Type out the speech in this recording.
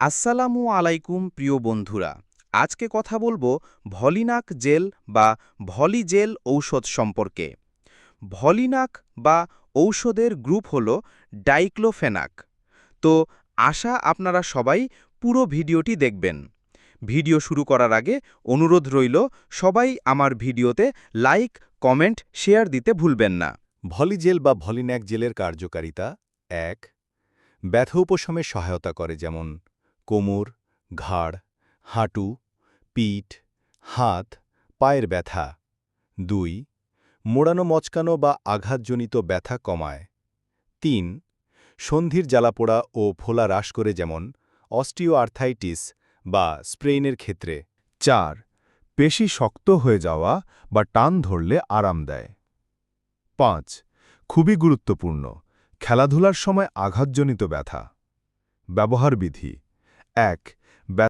আসসালামু আলাইকুম প্রিয় বন্ধুরা। আজকে কথা বলবো ভলিনাক জেল বা ভলি জেল ঔষধ সম্পর্কে। ভলিনাক বা ঔষধের গ্রুপ হল ডাইক্লোফেনাক। তো আশা আপনারা সবাই পুরো ভিডিওটি দেখবেন। ভিডিও শুরু করার আগে অনুরোধ রইল, সবাই আমার ভিডিওতে লাইক, কমেন্ট, শেয়ার দিতে ভুলবেন না। ভলিজেল বা ভলিন্যাক জেলের কার্যকারিতা ১. ব্যথা উপশমে সহায়তা করে, যেমন কোমর, ঘাড়, হাঁটু, পিঠ, হাত, পায়ের ব্যথা। ২. মোড়ানো মচকানো বা আঘাতজনিত ব্যথা কমায়। ৩. সন্ধির জ্বালাপোড়া ও ফোলা হ্রাস করে, যেমন অস্টিওআর্থাইটিস বা স্প্রেইনের ক্ষেত্রে। ৪. পেশি শক্ত হয়ে যাওয়া বা টান ধরলে আরাম দেয়। ৫. খুবই গুরুত্বপূর্ণ, খেলাধুলার সময় আঘাতজনিত ব্যথা। ব্যবহার বিধি: ১.